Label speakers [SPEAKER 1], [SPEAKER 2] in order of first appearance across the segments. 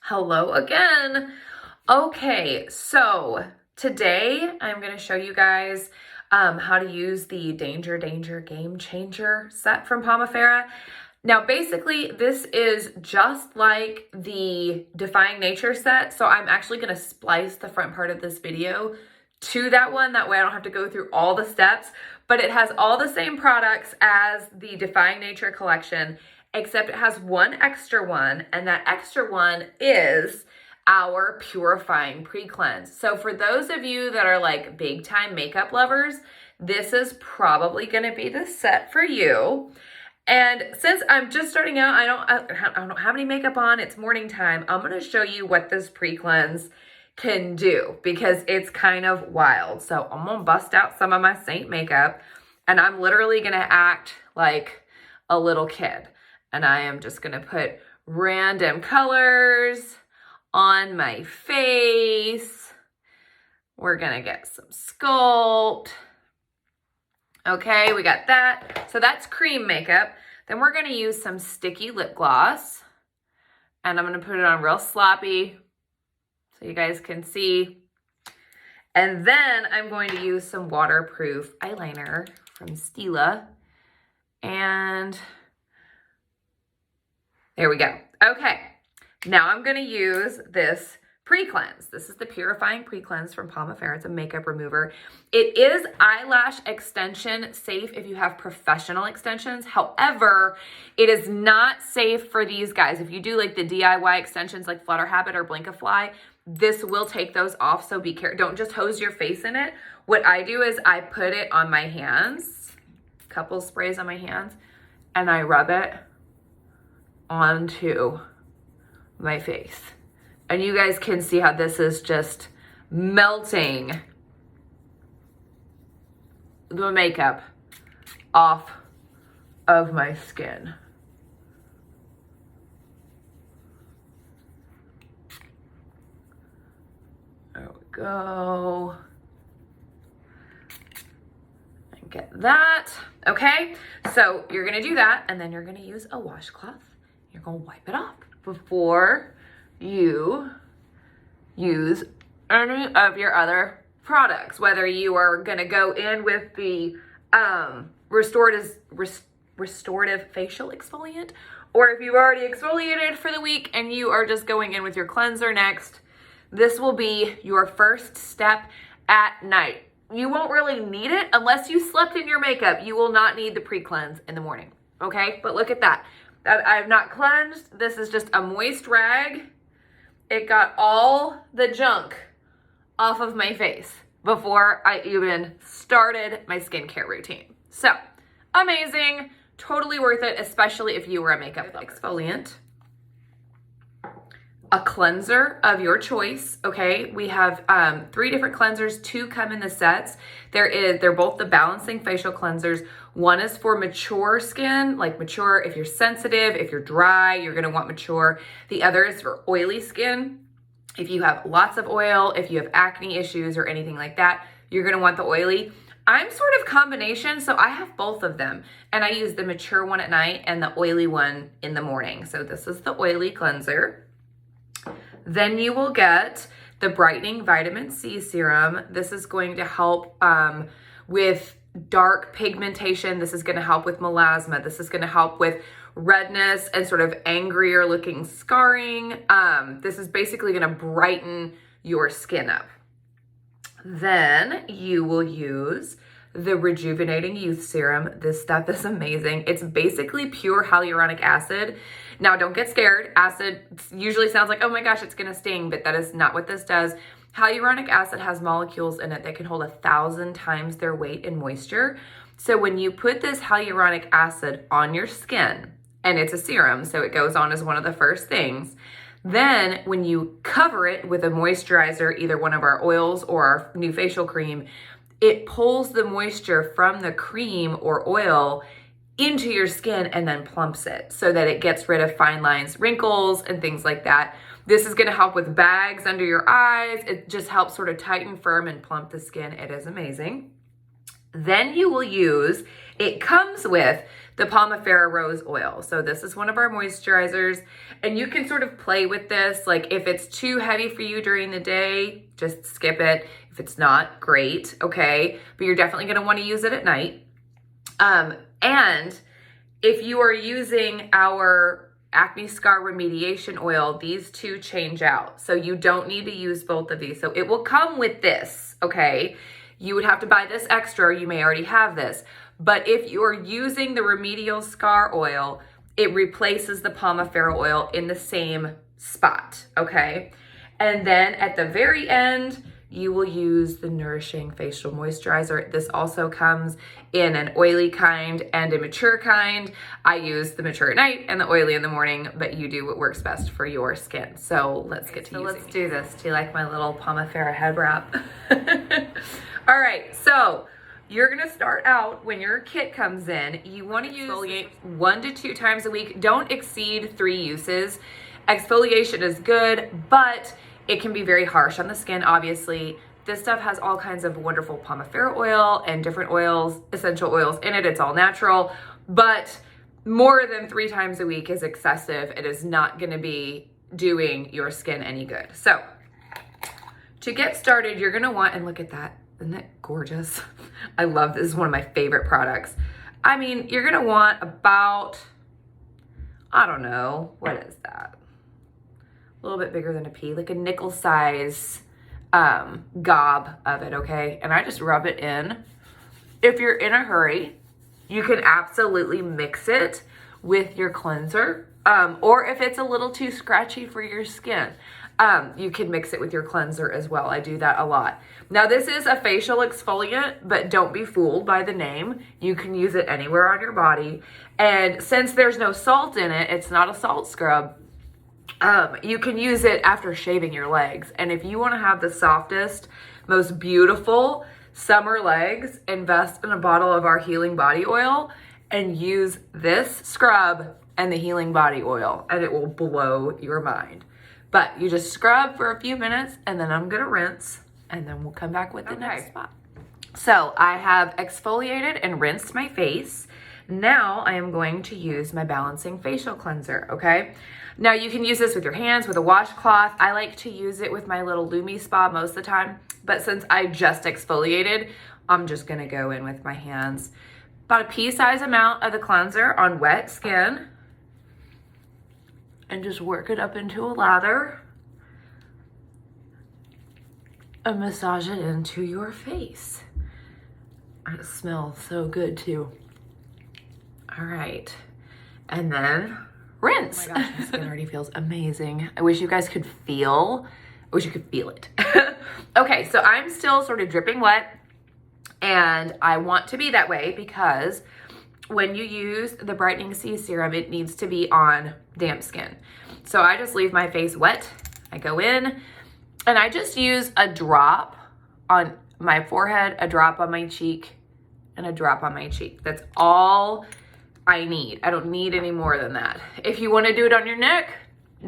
[SPEAKER 1] Hello again. Okay, so today I'm going to show you guys how to use the Danger Game Changer set from Pomifera. Now, basically, this is just like the Defying Nature set, so I'm actually going to splice the front part of this video to that one. That way I don't have to go through all the steps, but it has all the same products as the Defying Nature collection, except it has one extra one, and that extra one is our Purifying Pre-Cleanse. So for those of you that are like big time makeup lovers, this is probably gonna be the set for you. And since I'm just starting out, I don't have any makeup on, it's morning time, I'm gonna show you what this pre-cleanse can do because it's kind of wild. So I'm gonna bust out some of my Saint makeup and I'm literally gonna act like a little kid. And I am just gonna put random colors on my face. We're gonna get some sculpt. Okay, we got that. So that's cream makeup. Then we're gonna use some sticky lip gloss. And I'm gonna put it on real sloppy so you guys can see. And then I'm going to use some waterproof eyeliner from Stila. And there we go. Okay, now I'm gonna use this pre-cleanse. This is the Purifying Pre-Cleanse from Pomifera. It's a makeup remover. It is eyelash extension safe if you have professional extensions. However, it is not safe for these guys. If you do like the DIY extensions like Flutter Habit or Blinkify, this will take those off, so be careful. Don't just hose your face in it. What I do is I put it on my hands, a couple sprays on my hands, and I rub it onto my face. And you guys can see how this is just melting the makeup off of my skin. There we go. And get that. Okay, so you're gonna do that and then you're gonna use a washcloth. You're gonna wipe it off before you use any of your other products, whether you are gonna go in with the restorative facial exfoliant, or if you've already exfoliated for the week and you are just going in with your cleanser next. This will be your first step at night. You won't really need it unless you slept in your makeup. You will not need the pre-cleanse in the morning, okay? But look at that. I have not cleansed. This is just a moist rag. It got all the junk off of my face before I even started my skincare routine. So, amazing, totally worth it, especially if you were a makeup exfoliant. A cleanser of your choice, okay? We have 3 different cleansers. 2 come in the sets. They're both the balancing facial cleansers. One is for mature skin, like mature if you're sensitive, if you're dry, you're gonna want mature. The other is for oily skin. If you have lots of oil, if you have acne issues or anything like that, you're gonna want the oily. I'm sort of combination, so I have both of them. And I use the mature one at night and the oily one in the morning. So this is the oily cleanser. Then you will get the Brightening Vitamin C Serum. This is going to help with dark pigmentation. This is going to help with melasma. This is going to help with redness and sort of angrier looking scarring. This is basically going to brighten your skin up. Then you will use the Rejuvenating Youth Serum. This stuff is amazing. It's basically pure hyaluronic acid. Now, don't get scared. Acid usually sounds like, oh my gosh, it's gonna sting, but that is not what this does. Hyaluronic acid has molecules in it that can hold 1,000 times their weight in moisture. So when you put this hyaluronic acid on your skin, and it's a serum, so it goes on as one of the first things, then when you cover it with a moisturizer, either one of our oils or our new facial cream, it pulls the moisture from the cream or oil into your skin and then plumps it so that it gets rid of fine lines, wrinkles, and things like that. This is gonna help with bags under your eyes. It just helps sort of tighten, firm, and plump the skin. It is amazing. Then you will use, it comes with the Pomifera rose oil. So this is one of our moisturizers, and you can sort of play with this. Like if it's too heavy for you during the day, just skip it. If it's not, great, okay? But you're definitely gonna wanna use it at night. And if you are using our acne scar remediation oil, these two change out. So you don't need to use both of these. So it will come with this, okay? You would have to buy this extra, you may already have this. But if you're using the remedial scar oil, it replaces the Pomifera oil in the same spot, okay? And then at the very end, you will use the Nourishing Facial Moisturizer. This also comes in an oily kind and a mature kind. I use the mature at night and the oily in the morning, but you do what works best for your skin. So let's get to using. Let's do this. Do you like my little Pomifera head wrap? All right, so you're gonna start out when your kit comes in. You wanna exfoliate 1 to 2 times a week. Don't exceed 3 uses. Exfoliation is good, but it can be very harsh on the skin, obviously. This stuff has all kinds of wonderful Pomifera oil and different oils, essential oils in it. It's all natural, but more than 3 times a week is excessive. It is not gonna be doing your skin any good. So to get started, you're gonna want, and look at that, isn't that gorgeous? I love this, is one of my favorite products. I mean, you're gonna want about, I don't know, what is that? A little bit bigger than a pea, like a nickel size gob of it, okay? And I just rub it in. If you're in a hurry, you can absolutely mix it with your cleanser. Or if it's a little too scratchy for your skin, you can mix it with your cleanser as well. I do that a lot. Now this is a facial exfoliant, but don't be fooled by the name. You can use it anywhere on your body. And since there's no salt in it, it's not a salt scrub. You can use it after shaving your legs. And if you want to have the softest, most beautiful summer legs, invest in a bottle of our healing body oil and use this scrub and the healing body oil, and it will blow your mind. But you just scrub for a few minutes, and then I'm gonna rinse, and then we'll come back with the next spot. So I have exfoliated and rinsed my face. Now I am going to use my balancing facial cleanser, okay? Now you can use this with your hands, with a washcloth. I like to use it with my little Lumi Spa most of the time, but since I just exfoliated, I'm just gonna go in with my hands. About a pea-size amount of the cleanser on wet skin, and just work it up into a lather and massage it into your face. It smells so good too. All right, and then rinse. Oh my gosh, my skin already feels amazing. I wish you guys could feel, I wish you could feel it. Okay, so I'm still sort of dripping wet, and I want to be that way because when you use the Brightening C serum, it needs to be on damp skin. So I just leave my face wet. I go in and I just use a drop on my forehead, a drop on my cheek, and a drop on my cheek. That's all I need. I don't need any more than that. If you want to do it on your neck,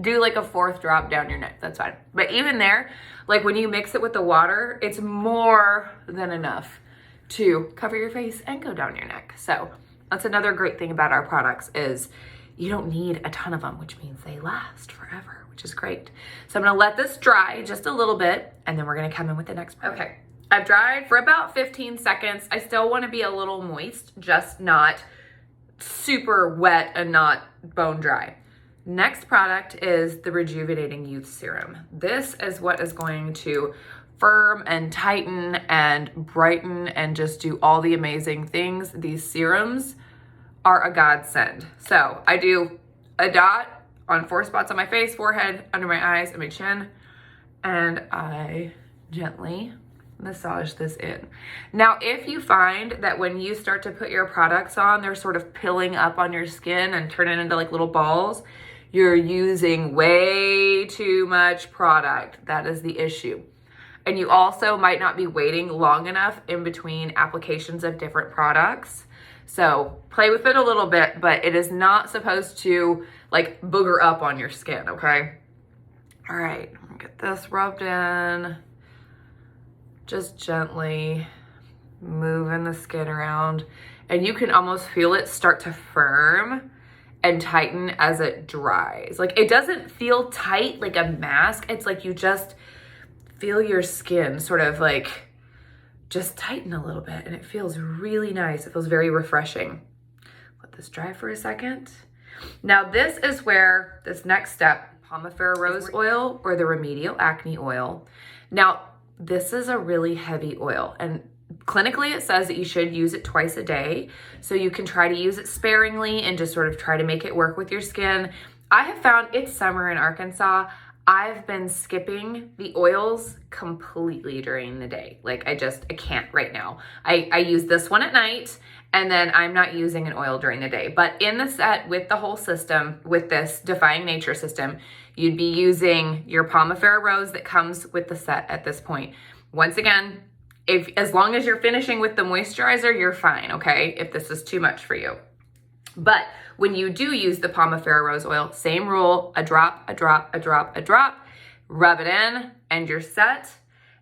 [SPEAKER 1] do like a 4th drop down your neck. That's fine. But even there, like when you mix it with the water, it's more than enough to cover your face and go down your neck. So that's another great thing about our products is you don't need a ton of them, which means they last forever, which is great. So I'm gonna let this dry just a little bit, and then we're gonna come in with the next product. Okay, I've dried for about 15 seconds. I still wanna be a little moist, just not super wet and not bone dry. Next product is the Rejuvenating Youth Serum. This is what is going to firm and tighten and brighten and just do all the amazing things. These serums are a godsend. So I do a dot on 4 spots on my face, forehead, under my eyes, and my chin, and I gently massage this in. Now, if you find that when you start to put your products on, they're sort of pilling up on your skin and turning into like little balls, you're using way too much product. That is the issue. And you also might not be waiting long enough in between applications of different products. So play with it a little bit, but it is not supposed to like booger up on your skin, okay? All right, I'm gonna get this rubbed in. Just gently moving the skin around. and you can almost feel it start to firm and tighten as it dries. Like, it doesn't feel tight like a mask. It's like you just feel your skin sort of like just tighten a little bit, and it feels really nice. It feels very refreshing. Let this dry for a second. Now this is where this next step, Pomifera rose oil or the remedial acne oil. Now this is a really heavy oil, and clinically it says that you should use it twice a day. So you can try to use it sparingly and just sort of try to make it work with your skin. I have found, it's summer in Arkansas, I've been skipping the oils completely during the day. Like I can't right now. I use this one at night, and then I'm not using an oil during the day. But in the set with the whole system, with this Defying Nature system, you'd be using your Pomifera Rose that comes with the set at this point. Once again, as long as you're finishing with the moisturizer, you're fine, okay? If this is too much for you. But when you do use the Pomifera Rose Oil, same rule, a drop, a drop, a drop, a drop, rub it in, and you're set.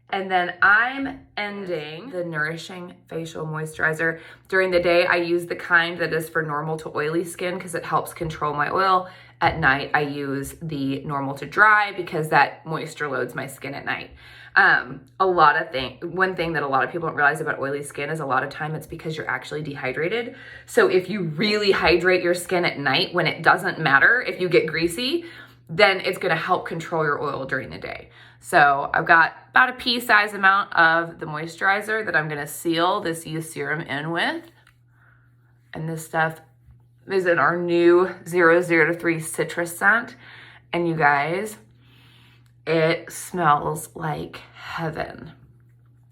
[SPEAKER 1] And then I'm ending the Nourishing Facial Moisturizer. During the day, I use the kind that is for normal to oily skin because it helps control my oil. At night, I use the normal to dry because that moisture loads my skin at night. One thing that a lot of people don't realize about oily skin is a lot of time it's because you're actually dehydrated. So if you really hydrate your skin at night when it doesn't matter if you get greasy, then it's gonna help control your oil during the day. So I've got about a pea-size amount of the moisturizer that I'm gonna seal this youth serum in with. And this stuff is in our new 003 citrus scent. And you guys, it smells like heaven.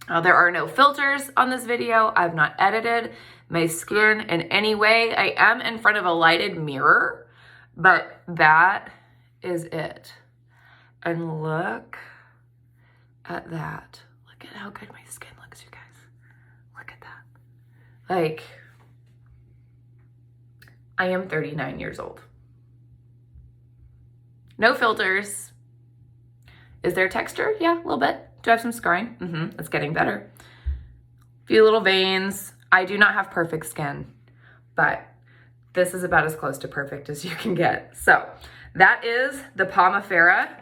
[SPEAKER 1] There are no filters on this video. I've not edited my skin in any way. I am in front of a lighted mirror, but that is it. And look at that. Look at how good my skin looks, you guys. Look at that. Like, I am 39 years old. No filters. Is there texture? Yeah, a little bit. Do I have some scarring? It's getting better. Few little veins. I do not have perfect skin, but this is about as close to perfect as you can get. So that is the Pomifera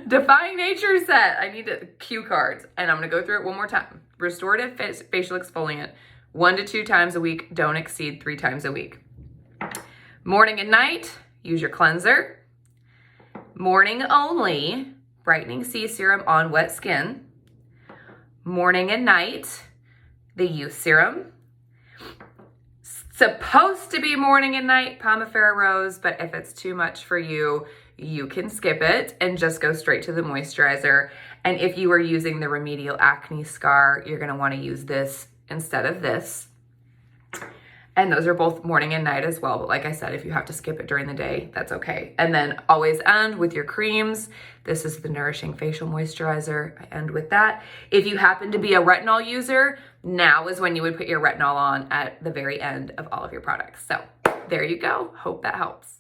[SPEAKER 1] Defying Nature set. I need cue cards, and I'm gonna go through it one more time. Restorative facial exfoliant, 1 to 2 times a week. Don't exceed 3 times a week. Morning and night, use your cleanser. Morning only, Brightening C serum on wet skin. Morning and night, the youth serum. Supposed to be morning and night, Pomifera Rose, but if it's too much for you, you can skip it and just go straight to the moisturizer. And if you are using the remedial acne scar, you're gonna wanna use this instead of this. And those are both morning and night as well. But like I said, if you have to skip it during the day, that's okay. And then always end with your creams. This is the Nourishing Facial Moisturizer. I end with that. If you happen to be a retinol user, now is when you would put your retinol on at the very end of all of your products. So there you go. Hope that helps.